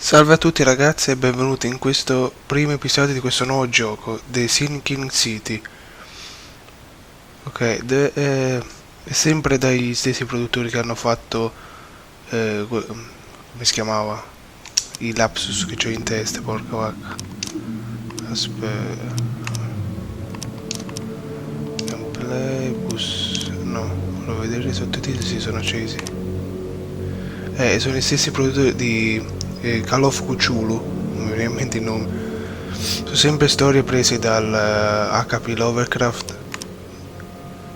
Salve a tutti ragazzi e benvenuti in questo primo episodio di questo nuovo gioco, The Sinking City. Ok, è sempre dagli stessi produttori che hanno fatto, come si chiamava? I lapsus che c'ho in testa, porca vacca. Aspetta. Gameplay, bus... no, volevo vedere i sottotitoli, si sono accesi. Sono gli stessi produttori di Call of Cthulhu, non mi viene in mente il nome. Sono sempre storie prese dal HP Lovecraft,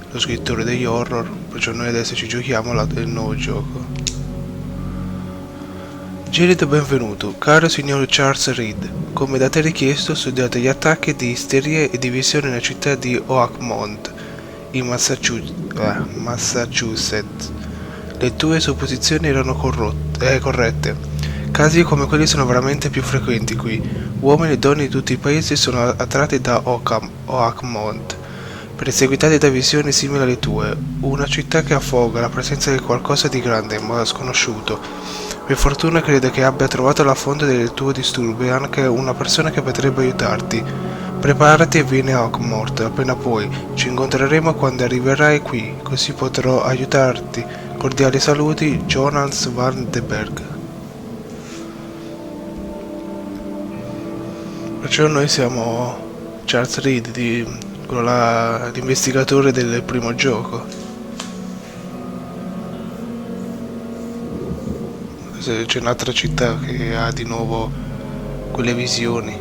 lo scrittore degli horror, perciò noi adesso ci giochiamo il nuovo gioco. Gelido benvenuto, caro signor Charles Reed. Come da te richiesto, ho studiato gli attacchi di isteria e divisione nella città di Oakmont, in Massachusetts. Le tue supposizioni erano corrette. Casi come quelli sono veramente più frequenti qui. Uomini e donne di tutti i paesi sono attratti da Oakmont, perseguitati da visioni simili alle tue. Una città che affoga la presenza di qualcosa di grande ma sconosciuto. Per fortuna credo che abbia trovato la fonte del tuo disturbo e anche una persona che potrebbe aiutarti. Preparati e vieni a Oakmont appena puoi. Ci incontreremo quando arriverai qui, così potrò aiutarti. Cordiali saluti, Jonas van de Berg. Perciò noi siamo Charles Reed, l'investigatore del primo gioco. C'è un'altra città che ha di nuovo quelle visioni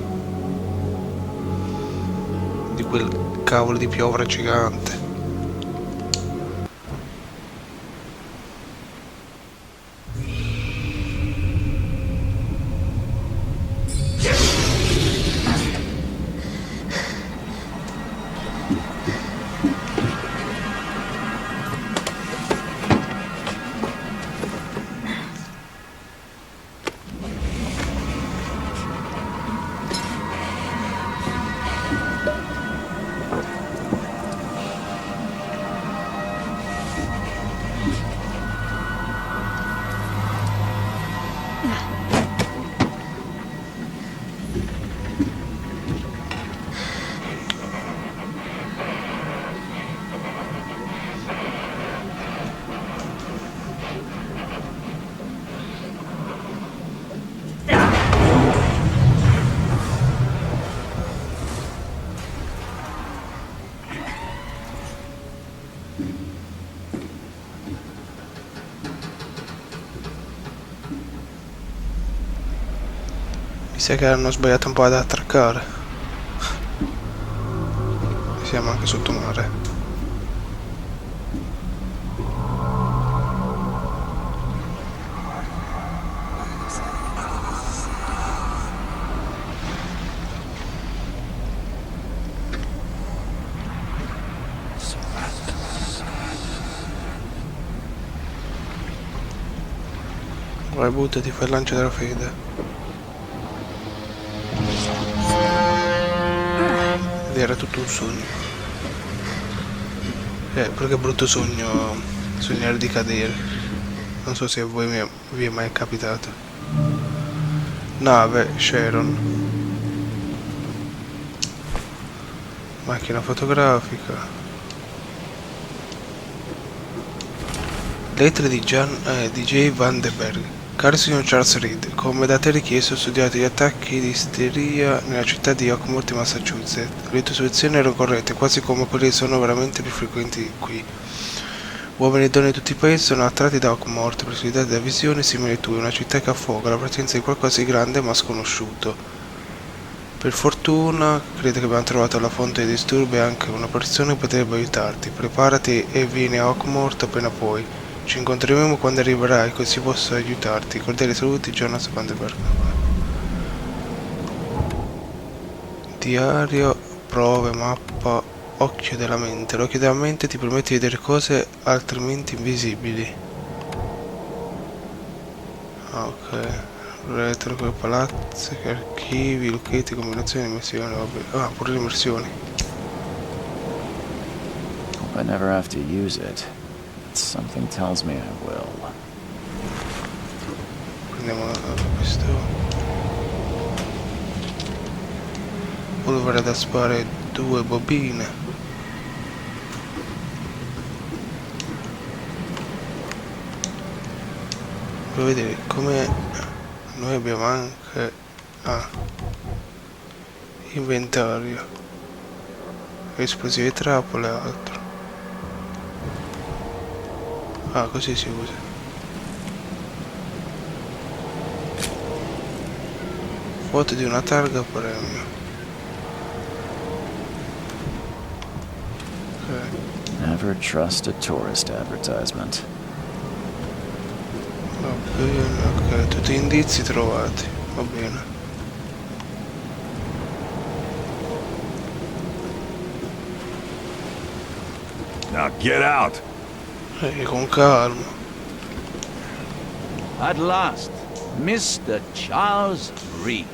di quel cavolo di piovra gigante. Mi sa che hanno sbagliato un po' ad attraccare. Siamo anche sotto mare. Vai, buttati, fai il lancio della fede. Ed era tutto un sogno. Però che brutto sogno sognare di cadere. Non so se a voi vi è mai capitato. Nave Sharon. Macchina fotografica. Lettere di J. Van de Berg. Caro signor Charles Reed, come da te richiesto ho studiato gli attacchi di isteria nella città di Oakmont, Massachusetts. Le tue soluzioni erano corrette, quasi come quelle sono veramente più frequenti qui. Uomini e donne di tutti i paesi sono attratti da Oakmont, perseguitati da visioni simili a tue, una città che affoga la presenza di qualcosa di grande ma sconosciuto. Per fortuna, credo che abbiamo trovato la fonte dei disturbi e anche una persona che potrebbe aiutarti. Preparati e vieni a Oakmont appena puoi. Ci incontreremo quando arriverai, così posso aiutarti. Cordiali saluti, Jonas van der Berg. Diario, prove, mappa, occhio della mente. L'occhio della mente ti permette di vedere cose altrimenti invisibili. Ok. Retro con palazzi, archivi, lucchetti, combinazioni, immersioni, vabbè. Ah, pure le immersioni. Hope I never have to use it. Something tells me I will. Prendiamo questo. polvere da sparare e 2 bobine. Per vedere come noi abbiamo anche inventario, esplosivi, trappole e altro. Così si usa. Foto di una targa premio. Never trust a tourist advertisement. Va bene, ok, tutti gli indizi trovati, va bene. Now get out! Con calma. At last, Mr. Charles Reed.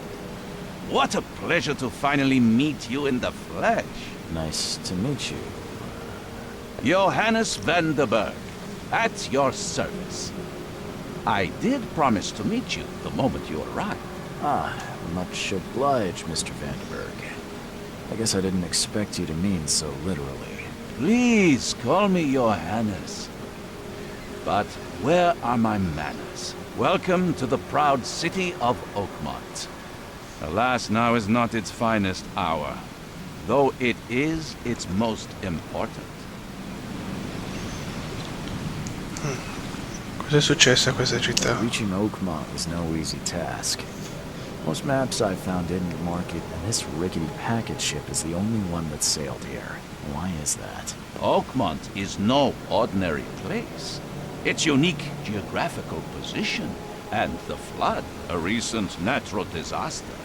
What a pleasure to finally meet you in the flesh. Nice to meet you. Johannes van der Berg, at your service. I did promise to meet you the moment you arrived. Much obliged, Mr. Vandenberg. I guess I didn't expect you to mean so literally. Please call me Johannes. But where are my manners? Welcome to the proud city of Oakmont. Alas, now is not its finest hour, though it is its most important. Cos'è successo a questa città? Reaching Oakmont was no easy task. Most maps I've found didn't mark it, and this rickety packet ship is the only one that sailed here. Why is that? Oakmont is no ordinary place. Its unique geographical position and the flood, a recent natural disaster,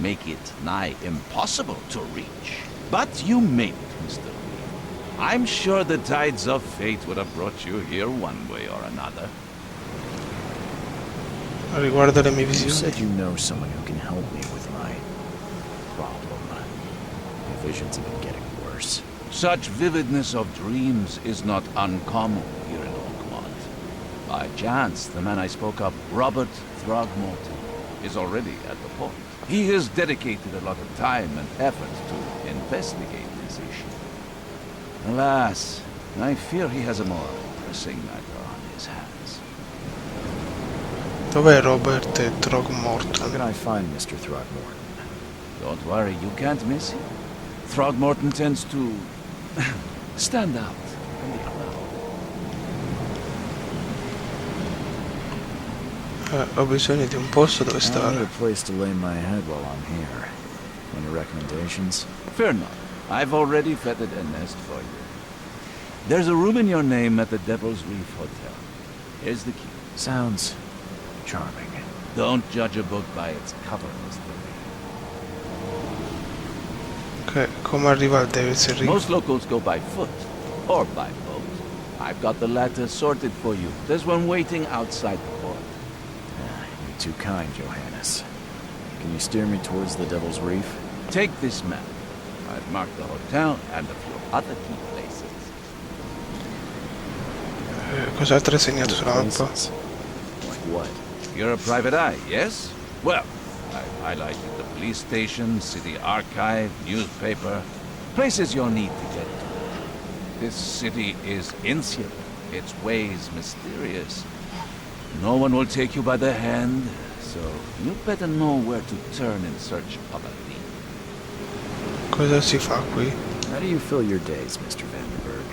make it nigh impossible to reach. But you made it, Mr. Lee. I'm sure the tides of fate would have brought you here one way or another. Riguardo le mie You visioni. said you know someone who can help me with my problem. My visions have been getting worse. Such vividness of dreams is not uncommon here in Oakmont. By chance, the man I spoke of, Robert Throgmorton, is already at the port. He has dedicated a lot of time and effort to investigate this issue. Alas, I fear he has a more pressing matter on his hands. Dov'è Robert How Throgmorton? can I find Mr. Throgmorton? Don't worry, you can't miss him. Throgmorton tends to stand out from the crowd. Ho bisogno di un posto dove I need stare. a place to lay my head while I'm here. Any recommendations? Fear not. I've already fetted a nest for you. There's a room in your name at the Devil's Reef Hotel. Here's the key. Sounds charming. Don't judge a book by its cover, Mr. Ok, come arriva al David's Lee. Reef? Most locals go by foot or by boat. I've got the latter sorted for you. There's one waiting outside the port. You're too kind, Johannes. Can you steer me towards the Devil's Reef? Take this map. I've marked the hotel and a few other key places. Cos'altro è segnato sulla mappa? Places? Like what? You're a private eye, yes? Well, I've highlighted the police station, city archive, newspaper, places you'll need to get to. This city is insular, its ways mysterious. No one will take you by the hand, so you better know where to turn in search of a lead. Cosa si fa qui? How do you fill your days, Mr. Vandenberg?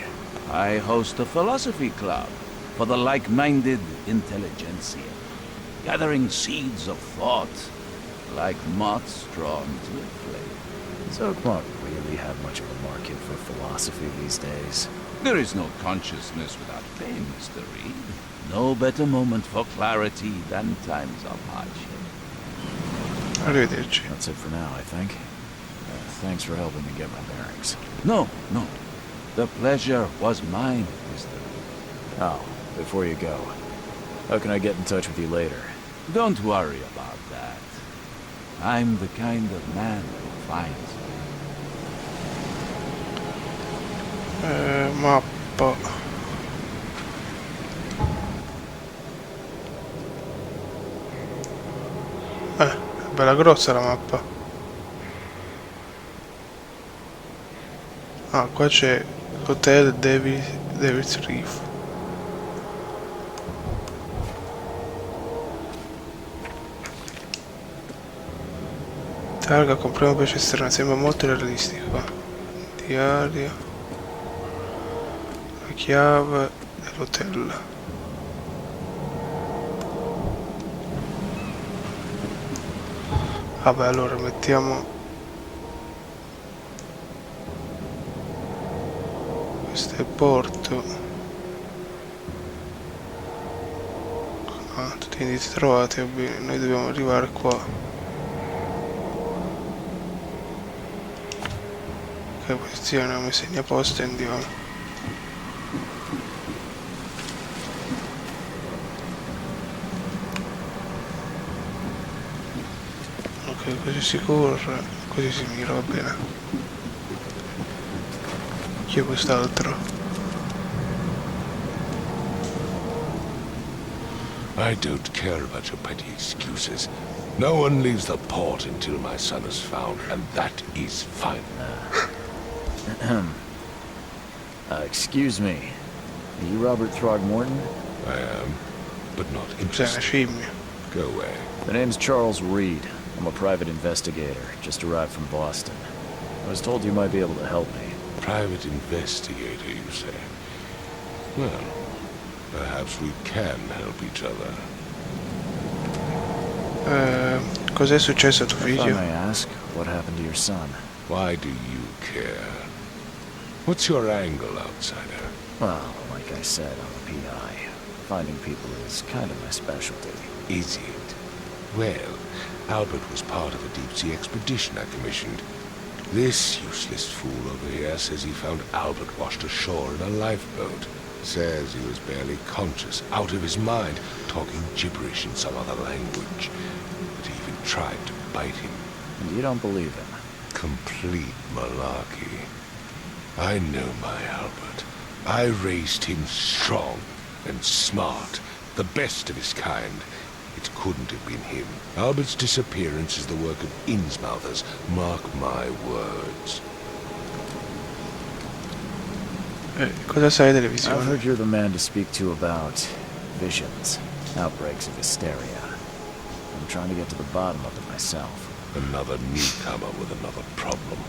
I host a philosophy club for the like-minded intelligentsia, gathering seeds of thought like moths drawn to a flame. Does Oakmont really have much of a market for philosophy these days? There is no consciousness without pain, Mr. Reed. No better moment for clarity than times of hardship. Arrivederci. That's it for now, I think. Thanks for helping me get my bearings. No. The pleasure was mine, Mr. Reed. Oh, before you go, how can I get in touch with you later? Don't worry about that. I'm the kind of man who finds you. Mappa. Bella grossa la mappa. Ah, qua c'è Hotel David's Reef. Targa, compriamo pesce esterno, sembra molto realistico qua. Diario. La chiave dell'hotel. Vabbè, allora mettiamo questo è il porto. Ah, tutti gli indizi trovati, va bene, noi dobbiamo arrivare qua. Ok, posizioniamo i segni a posto e andiamo. Ok, così si corre, così si mira, va bene. Chi è quest'altro? I don't care about your petty excuses. No one leaves the port until my son is found, and that is fine. Excuse me. Are you Robert Throgmorton? I am, but not Cos'è una interested. scimmia? Go away. The name's Charles Reed. I'm a private investigator, just arrived from Boston. I was told you might be able to help me. Private investigator, you say? Well, perhaps we can help each other. Cos'è successo a tuo If I figlio? may ask, what happened to your son? Why do you care? What's your angle, outsider? Well, like I said, I'm a PI. Finding people is kind of my specialty. Is it? Well, Albert was part of a deep-sea expedition I commissioned. This useless fool over here says he found Albert washed ashore in a lifeboat. Says he was barely conscious, out of his mind, talking gibberish in some other language. But he even tried to bite him. And you don't believe him? Complete malarkey. I know my Albert. I raised him strong and smart, the best of his kind. It couldn't have been him. Albert's disappearance is the work of Innsmouthers. Mark my words. Cosa sai delle I've visioni? heard you're the man to speak to about visions, outbreaks of hysteria. I'm trying to get to the bottom of it myself. Another newcomer with another problem.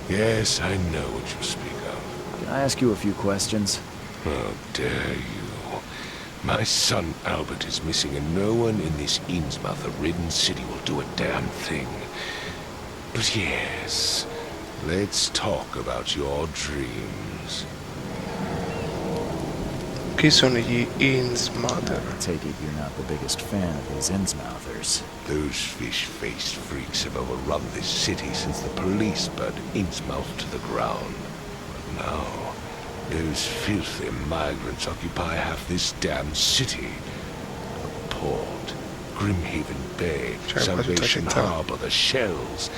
Yes, I know what you speak of. Can I ask you a few questions? How dare you? My son Albert is missing, and no one in this Innsmouther-ridden city will do a damn thing. But yes, let's talk about your dreams. Chi sono gli Innsmouthers? I take it you're not the biggest fan of these Innsmouthers. Those fish-faced freaks have overrun this city since the police burned Innsmouth to the ground. But now, those filthy migrants occupy half this damn city. The port, Grimhaven Bay, Cioè, quasi tutta Salvation città. Harbor, the shells.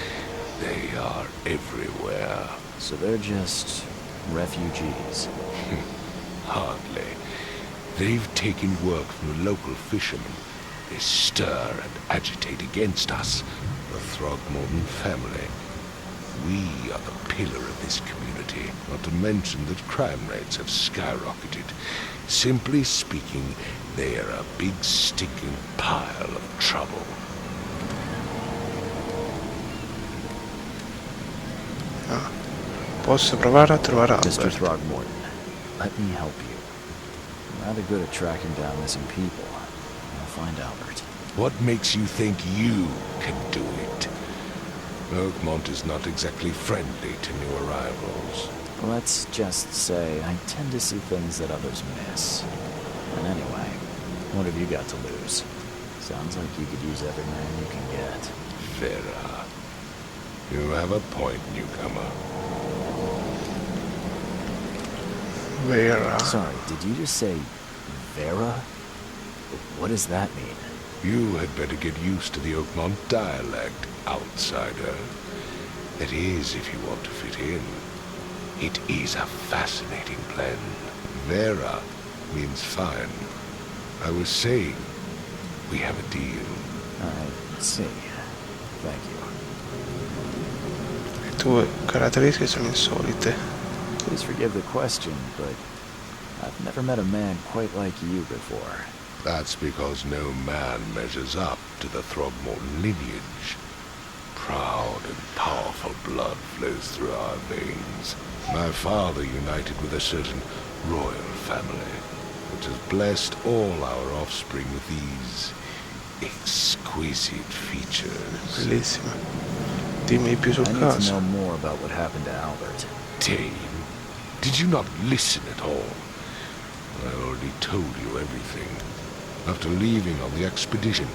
They are everywhere. So they're just refugees. Hardly. They've taken work from the local fishermen. They stir and agitate against us, the Throgmorton family. We are the pillar of this community, not to mention that crime rates have skyrocketed. Simply speaking, they are a big stinking pile of trouble. Posso provare a trovare Mr. Albert? Throgmorton, let me help you. I'm rather good at tracking down missing people. I'll find Albert. What makes you think you can do it? Oakmont is not exactly friendly to new arrivals. Let's just say I tend to see things that others miss. And anyway, what have you got to lose? Sounds like you could use every man you can get. Vera. You have a point, newcomer. Vera. Sorry, did you just say Vera? What does that mean? You had better get used to the Oakmont dialect, outsider. That is, if you want to fit in. It is a fascinating blend. Vera means fine. I was saying, we have a deal. I see. Thank you. Tue caratteristiche sono insolite. Please forgive the question, but I've never met a man quite like you before. That's because no man measures up to the Throgmorton lineage. Proud and powerful blood flows through our veins. My father united with a certain royal family, which has blessed all our offspring with these exquisite features. Bellissima. Dimmi di più sul I need to caso. know more about what happened to Albert. Dane, did you not listen at all? I already told you everything. After leaving on the expedition,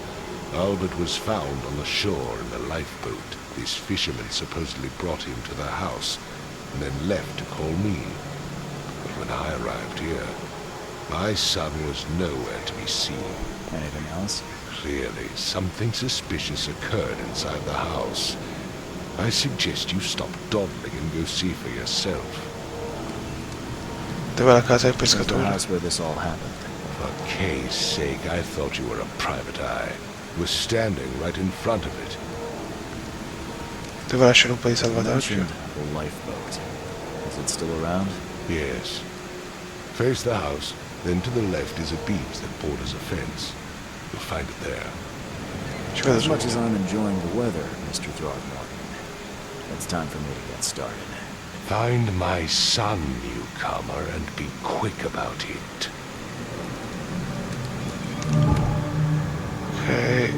Albert was found on the shore in a lifeboat. This fisherman supposedly brought him to the house, and then left to call me. But when I arrived here, my son was nowhere to be seen. Anything else? Clearly, something suspicious occurred inside the house. I suggest you stop dawdling and go see for yourself. Dov'è la casa del Where's the pescatore? house where this all happened? For Kay's sake, I thought you were a private eye. Was standing right in front of it. Dove lasciare un po' di You salvataggio? mentioned the lifeboat. Is it still around? Yes. Face the house, then to the left is a beach that borders a fence. You'll find it there. Ci vado As much as subito. I'm enjoying the weather, Mr. Throgmorton, it's time for me to get started. Find my son, newcomer, and be quick about it. Ok.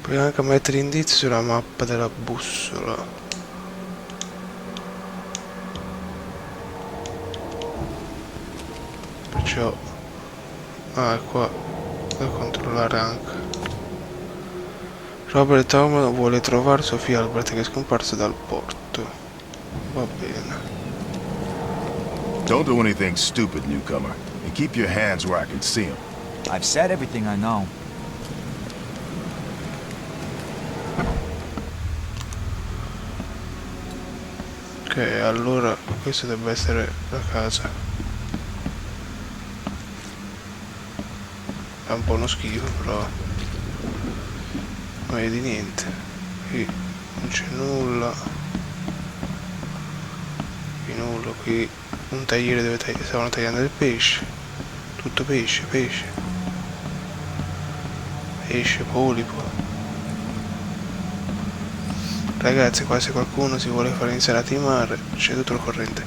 Puoi anche mettere indizi sulla mappa della bussola. Perciò... Ah, è qua. Da controllare anche. Robert Tom vuole trovare suo figlio Albert che è scomparso dal porto. Va bene. Don't do anything stupid, newcomer. And keep your hands where I can see them. I've said everything I know. Ok, allora questa deve essere la casa. È un po' uno schifo, però non vedi niente. Qui non c'è nulla. Qui nulla, qui un tagliere dove stavano tagliando il pesce. Tutto pesce, pesce. Pesce, polipo. Ragazzi, qua se qualcuno si vuole fare insalata in mare, c'è tutto il corrente.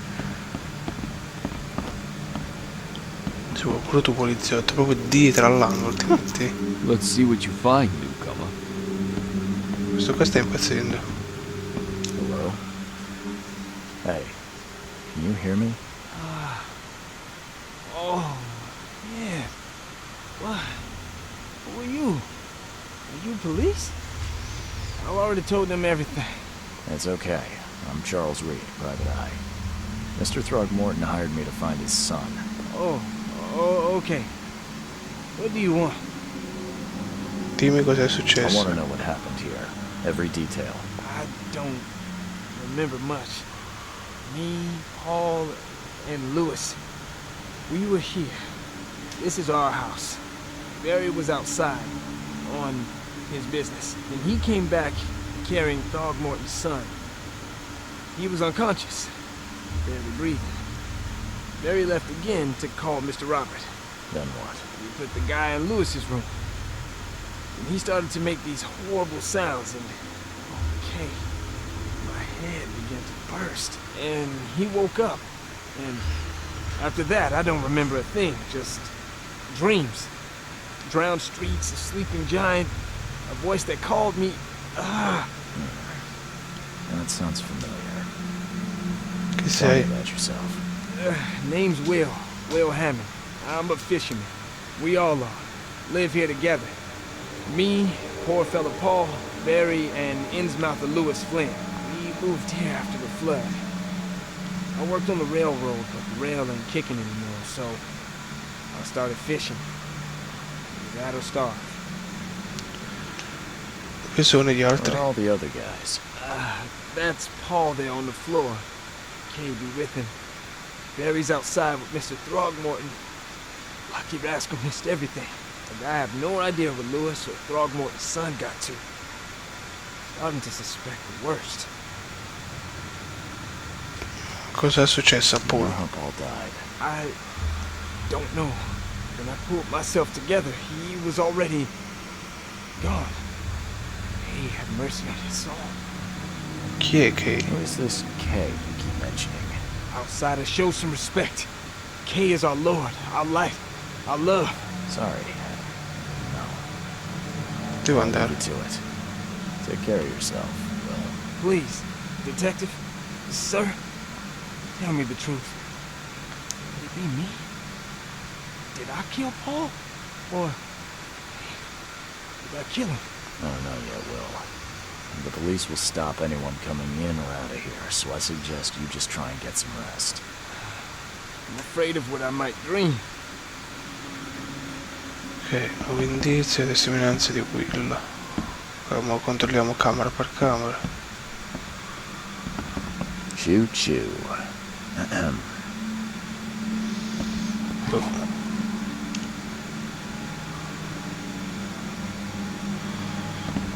Ci vuole pure tu poliziotto, proprio dietro all'angolo ti metti. Let's see what you find, newcomer. Questo qua sta impazzendo. Hello? Hey, can you hear me? Oh, yeah. What? Who are you? Are you police? I already told them everything. It's okay. I'm Charles Reed, private eye. Mr. Throgmorton hired me to find his son. Oh, okay. What do you want? Dimmi cos'è I successo. want to know what happened here. Every detail. I don't remember much. Me, Paul, and Lewis. We were here. This is our house. Barry was outside on his business. And he came back carrying Throgmorton's son. He was unconscious, barely breathing. Barry left again to call Mr. Robert. Then what? We put the guy in Lewis's room. And he started to make these horrible sounds and... Okay. My head began to burst. And he woke up. And after that, I don't remember a thing. Just dreams. Drowned streets, a sleeping giant, a voice that called me. That sounds familiar. Chi Tell me sei? about yourself. Name's Will Hammond. I'm a fisherman. We all are. Live here together. Me, poor fella Paul, Barry, and Innsmouther Lewis Flynn. We moved here after the flood. I worked on the railroad, but the rail ain't kicking anymore, so I started fishing. That or starve. Chi sono gli Where altri? are all the other guys? That's Paul there on the floor. Kay be with him. Barry's outside with Mr. Throgmorton. Lucky rascal missed everything. And I have no idea where Lewis or Throgmorton's son got to. starting to suspect the worst. Cosa è successo a I Paul? hope Paul died. I don't know. When I pulled myself together, he was already gone. May he have mercy on his soul. Chi è che? Who is this K you keep mentioning? Outsiders, show some respect. K is our Lord, our light, our love. Sorry. No. Devo I'll leave andare. you to it. Take care of yourself. Please, detective, sir, tell me the truth. Could it be me? Did I kill Paul? Or did I kill him? No, not yet, Will. The police will stop anyone coming in or out of here, so I suggest you just try and get some rest. I'm afraid of what I might dream. Ok, nuovo indizio e testimonianze di Will. Ora controlliamo camera per camera. Choo choo. Oh.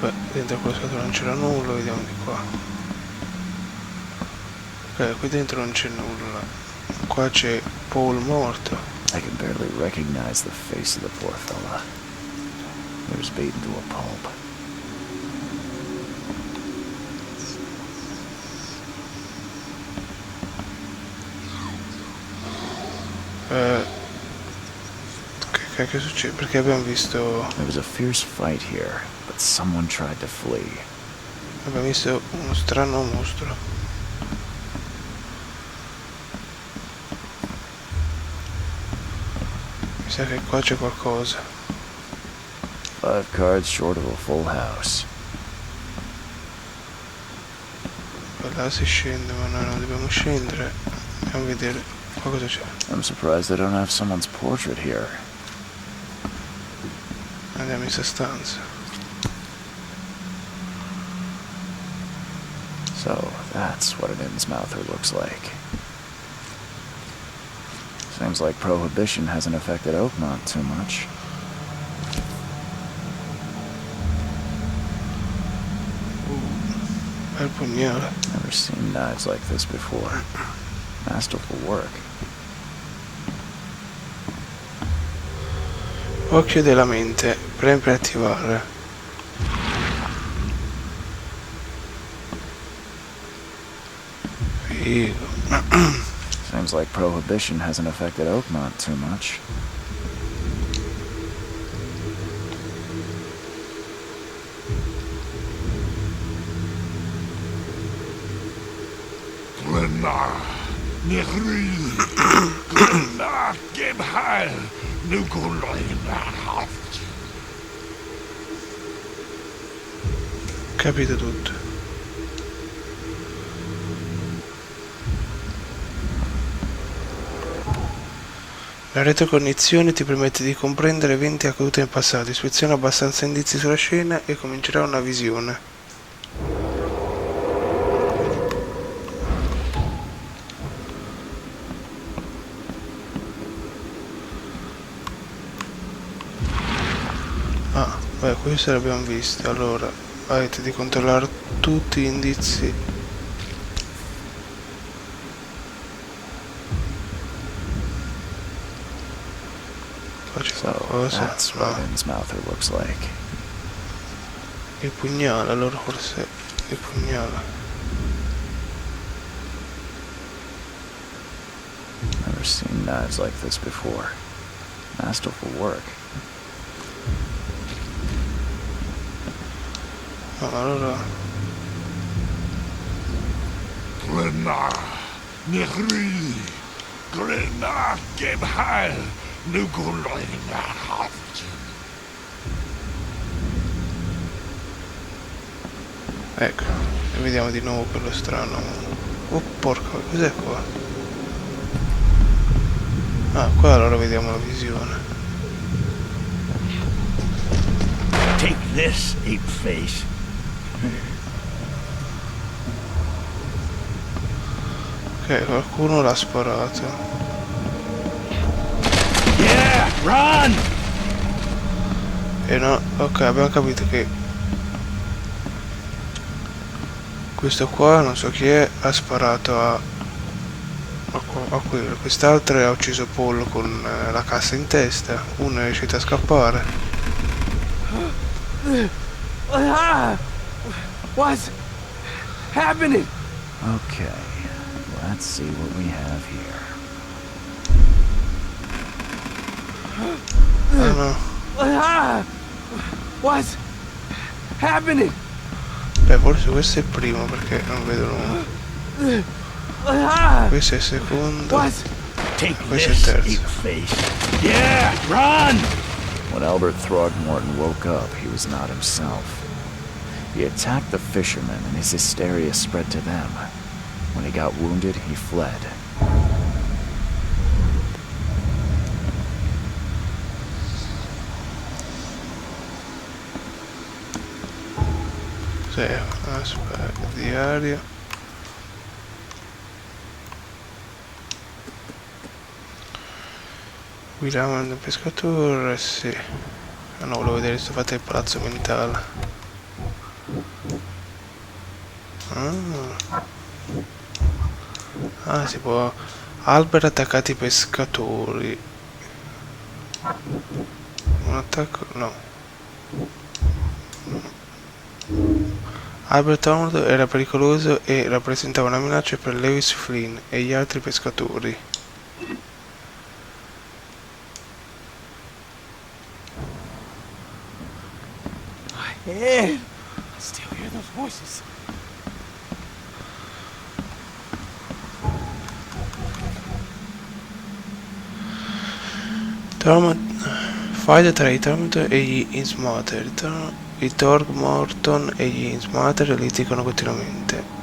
Beh, dentro quella scatola non c'era nulla, vediamo di qua. Ok, qui dentro non c'è nulla. Qua c'è Paul morto. I can barely recognize the face of the poor fella. He was beaten to a pulp. Che cacchio succede? Perché abbiamo visto... There was a fierce fight here, but someone tried to flee. Abbiamo visto uno strano mostro. Mi sa che qua c'è qualcosa. 5 cards short of a full house. Là si scende, ma noi non dobbiamo scendere. Andiamo a vedere qua cosa c'è. I'm surprised they don't have someone's portrait here. Andiamo in sostanza. So, that's what an Innsmouther looks like. Seems like Prohibition hasn't affected Oakmont too much. Bel pugnale. Never seen knives like this before. Masterful work. Occhio della mente, premi per attivare. Figo. Seems like Prohibition hasn't affected Oakmont too much. Capito tutto. La retrocognizione ti permette di comprendere eventi accaduti nel passato, ispeziona abbastanza indizi sulla scena e comincerà una visione. Ah, beh, questo l'abbiamo visto. Allora, avete di controllare tutti gli indizi. Qua c'è So, qualcosa. that's what Ah, an Innsmouther looks like. il pugnale, allora forse il pugnale. Never seen knives like this before. Masterful work. No, allora... Ecco, e vediamo di nuovo quello strano. Oh porca, cos'è qua? Ah, qua allora vediamo la visione. Take this, ape face. Ok, qualcuno l'ha sparato. Yeah, run! E no, ok, abbiamo capito che Questo qua non so chi è, ha sparato a quello. Quest'altro ha ucciso Paul con la cassa in testa. Uno è riuscito a scappare. Ah! What's happening? Okay, let's see what we have here. Ah no. Ah! What's happening? Beh, forse questo è il primo perché non vedo nulla. Ah! Questo è il secondo. What's Take Questo è il this, terzo. ape-face. Yeah, run! When Albert Throgmorton woke up, he was not himself. He attacked the fishermen and his hysteria spread to them. When he got wounded, he fled. Sì, aspetta, diario. William del pescatore, sì. Ah no, volevo vedere se fate il palazzo mentale. Ah, si può. Albert attaccati i pescatori. Un attacco. No. Albert Arnold era pericoloso e rappresentava una minaccia per Lewis Flynn e gli altri pescatori. head? I still hear those voices. Fight tra i Tormund e gli Innsmouth. I Thorgmorton e gli Innsmouth litigano continuamente.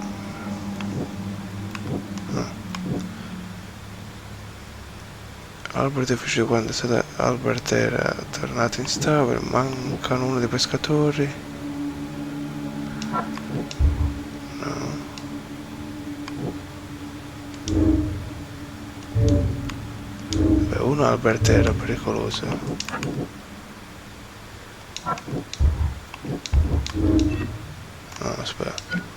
Albert è fuggito quando Albert era tornato in stable. Mancano uno dei pescatori. No. Beh, uno Albert era pericoloso. No, aspetta.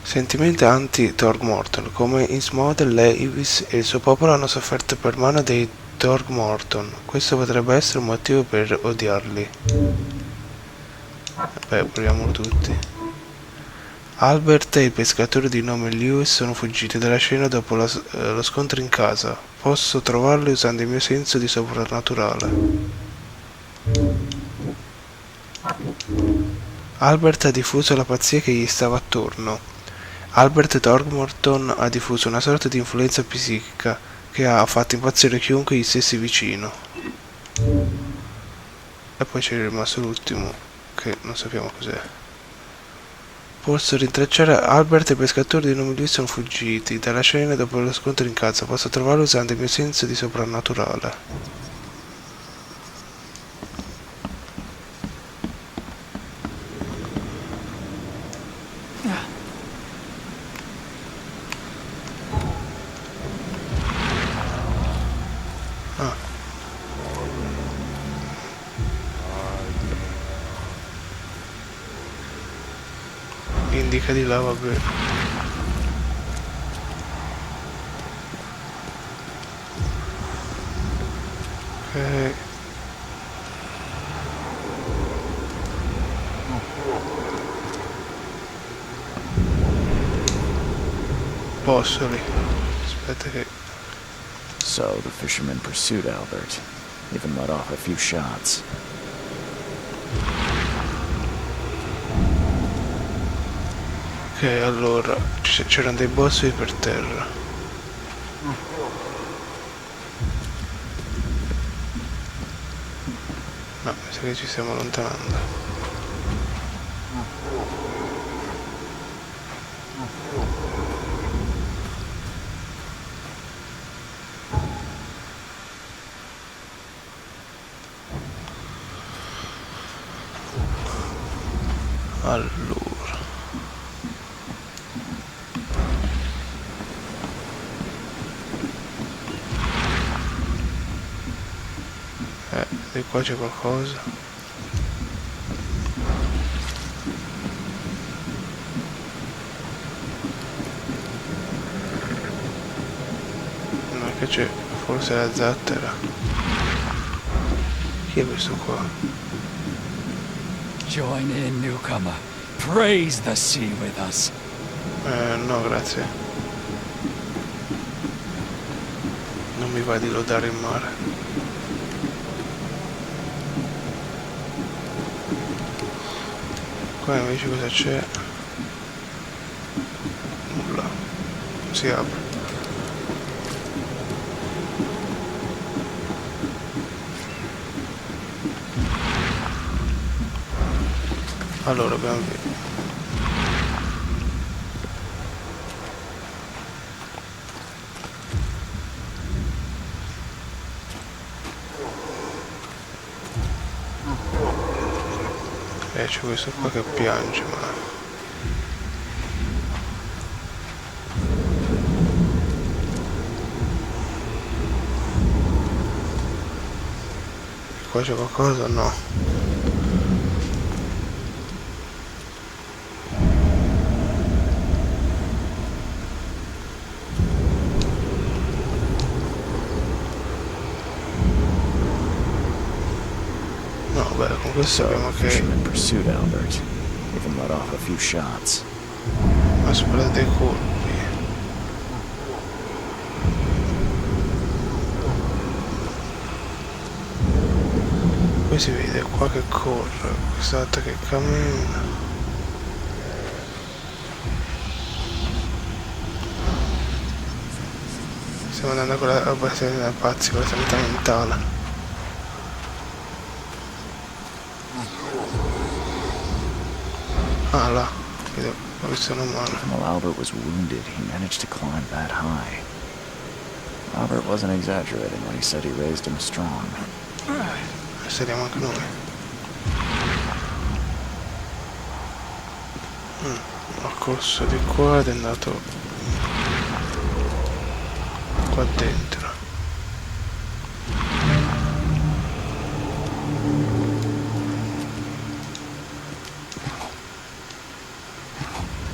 Sentimenti anti-Thorgmorton. Come Innsmouth, Lewis e il suo popolo hanno sofferto per mano dei Thorgmorton. Questo potrebbe essere un motivo per odiarli. Beh, proviamolo tutti. Albert e il pescatore di nome Lewis sono fuggiti dalla scena dopo lo scontro in casa. Posso trovarli usando il mio senso di soprannaturale. Albert ha diffuso la pazzia che gli stava attorno. Albert Thorgmorton ha diffuso una sorta di influenza psichica che ha fatto impazzire chiunque gli stesse vicino. E poi c'è rimasto l'ultimo, che non sappiamo cos'è. Posso rintracciare Albert e i pescatori di nome Lewis sono fuggiti dalla scena dopo lo scontro in casa. Posso trovarlo usando il mio senso di soprannaturale. Indica di là, vabbè. Ok. Bossoli. Aspetta che... So the fisherman pursued Albert, even let off a few shots. Ok, allora c'erano dei boss per terra. No, mi sa che ci stiamo allontanando. Allora. Di qua c'è qualcosa. Che c'è? Forse la zattera. Chi è questo qua? Join in, newcomer. Praise the sea with us. No, grazie. Non mi va di lodare il mare. Qua invece cosa c'è? Nulla. Si apre. Allora abbiamo visto. C'è questo qua che piange, ma qua c'è qualcosa? No. No, beh, con questo So sappiamo the che fisherman pursued Albert, even let off a few shots. ha sparato dei colpi. Poi si vede qua che corre, quest'altro che cammina. Stiamo andando con la abbastanza pazzi con la sanità mentale. Ah là, vedo, ho visto una mano. Even while Albert was wounded, he managed to climb that high. Albert wasn't exaggerating when he said he raised him strong. E saliamo anche noi. Ho corso di qua ed è andato qua dentro.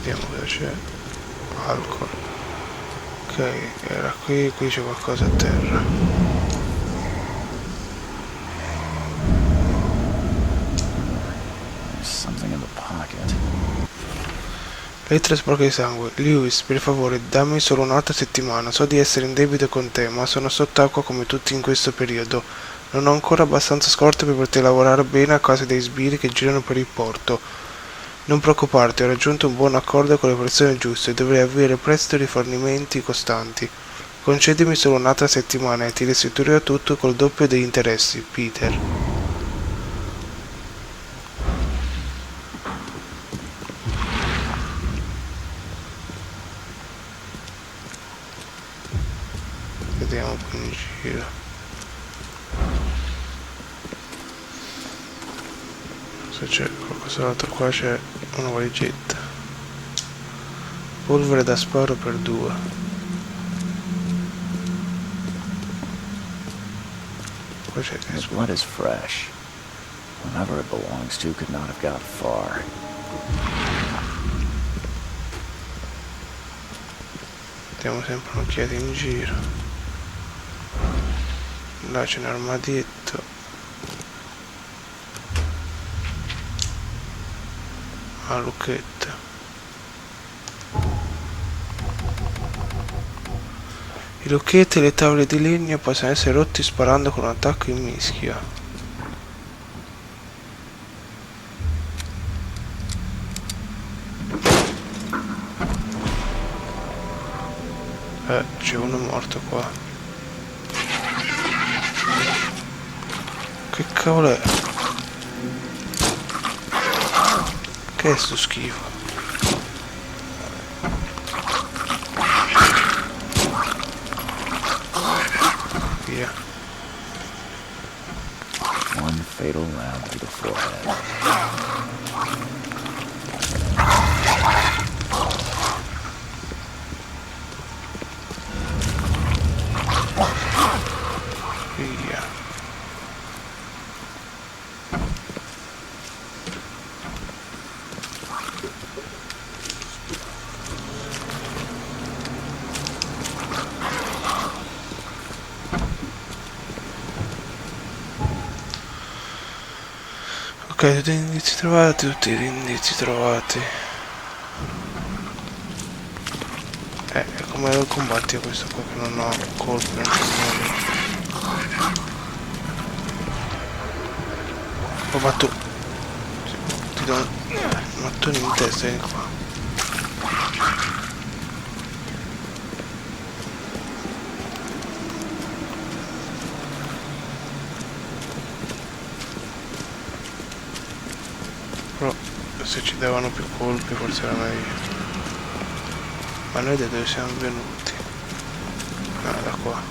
Vediamo cosa c'è. Alcol. Ok, era qui c'è qualcosa a terra. There's something in the pocket. Lettera sporca di sangue. Lewis, per favore, dammi solo un'altra settimana. So di essere in debito con te, ma sono sott'acqua come tutti in questo periodo. Non ho ancora abbastanza scorte per poter lavorare bene a causa dei sbirri che girano per il porto. Non preoccuparti, ho raggiunto un buon accordo con le persone giuste e dovrei avere presto rifornimenti costanti. Concedimi solo un'altra settimana e ti restituirò tutto col doppio degli interessi, Peter. Vediamo un po' in giro. Se c'è qualcos'altro, qua c'è una valigetta. Polvere da sparo per 2. Qua c'è His blood is fresh. Whoever it belongs to could not have got far. diamo sempre un'occhiata in giro. Là c'è un armadietto. A lucchetta. I lucchetti e le tavole di legno possono essere rotti sparando con un attacco in mischia. C'è uno morto qua. Che cavolo è? Che è sto schifo? Via. One fatal round through the forehead. Via. Ok, tutti gli indizi trovati, tutti gli indizi trovati. E come lo combatti questo qua che non ho colpi, non c'è nulla. Oh, ma tu... Ti do un mattone in testa, vieni qua. Però se ci davano più colpi forse era meglio. Ma noi da dove siamo venuti? Ah, da qua.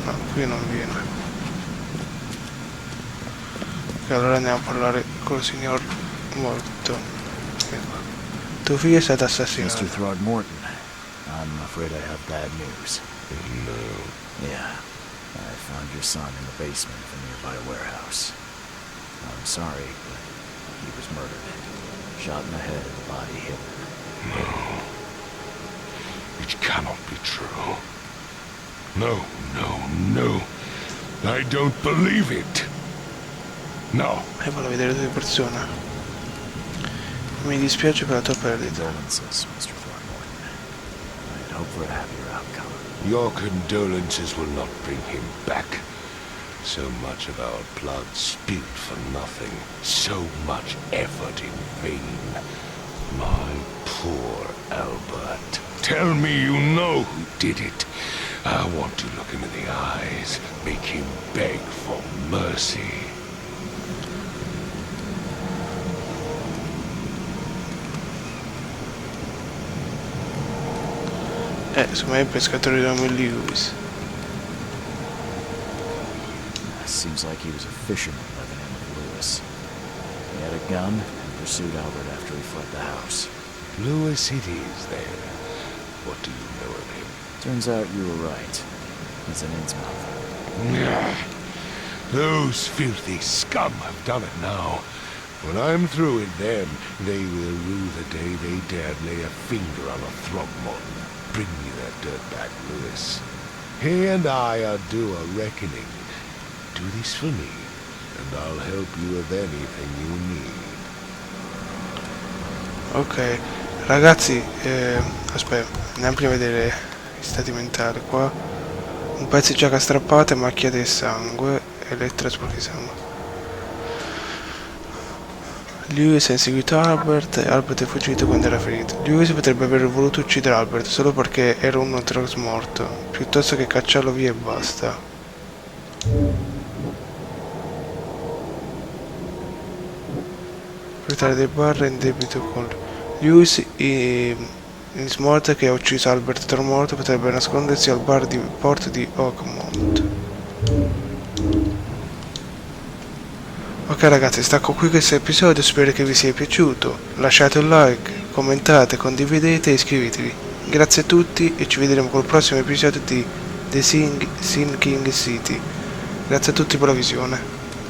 No, qui non viene. Ok, allora andiamo a parlare col signor morto. Ecco. Tuo figlio è stato Mr. assassinato. Throgmorton, I'm afraid I have bad news. No. Yeah, I found your son in the basement of a nearby warehouse. I'm sorry, but he was murdered. Shot in the head and the body hidden. No. It cannot be true. No, no, no. I don't believe it. No. E voglio vedere due persone. Mi dispiace per la tua perdita. Condolences, Mr. Throgmorton. I had hoped for a happier outcome. Your condolences will not bring him back. So much of our blood spilled for nothing. So much effort in vain. My poor Albert. Tell me you know who did it. I want to look him in the eyes. Make him beg for mercy. Secondo me il pescatore di nome Lewis. Seems like he was a fisherman by the name of Lewis. He had a gun and pursued Albert after he fled the house. Lewis it is, then. What do you know of him? Turns out you were right. He's an Innsmouth. Those filthy scum have done it now. When I'm through with them, they will rue the day they dared lay a finger on a Throgmorton. Bring me that dirtbag, Lewis. He and I are due a reckoning. Do this for me, and I'll help you with anything you need. Ok, ragazzi, aspetta, andiamo prima a vedere gli stati mentali qua. Un pezzo di giacca strappata, macchiate di sangue e lettere sporche di sangue. Lewis ha inseguito Albert e Albert è fuggito quando era ferito. Lewis potrebbe aver voluto uccidere Albert solo perché era uno morto, piuttosto che cacciarlo via e basta. Portare dei bar in debito con Lewis in smorta che ha ucciso Albert Tromorto potrebbe nascondersi al bar di porto di Oakmont. Ok ragazzi, stacco qui questo episodio, spero che vi sia piaciuto. Lasciate un like, commentate, condividete e iscrivetevi. Grazie a tutti e ci vedremo col prossimo episodio di The Sinking City. Grazie a tutti per la visione.